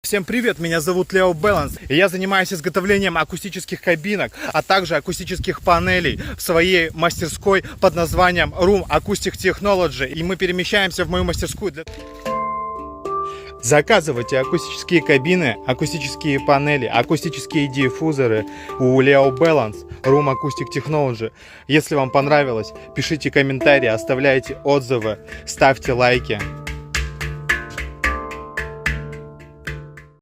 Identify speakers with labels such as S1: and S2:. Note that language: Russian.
S1: Всем привет, меня зовут Leo Balance, и я занимаюсь изготовлением акустических кабинок, а также акустических панелей в своей мастерской под названием Room Acoustic Technology, и мы перемещаемся в мою мастерскую для... Заказывайте акустические кабины, акустические панели, акустические диффузоры у Leo Balance, Room Acoustic Technology. Если вам понравилось, пишите комментарии, оставляйте отзывы, ставьте лайки.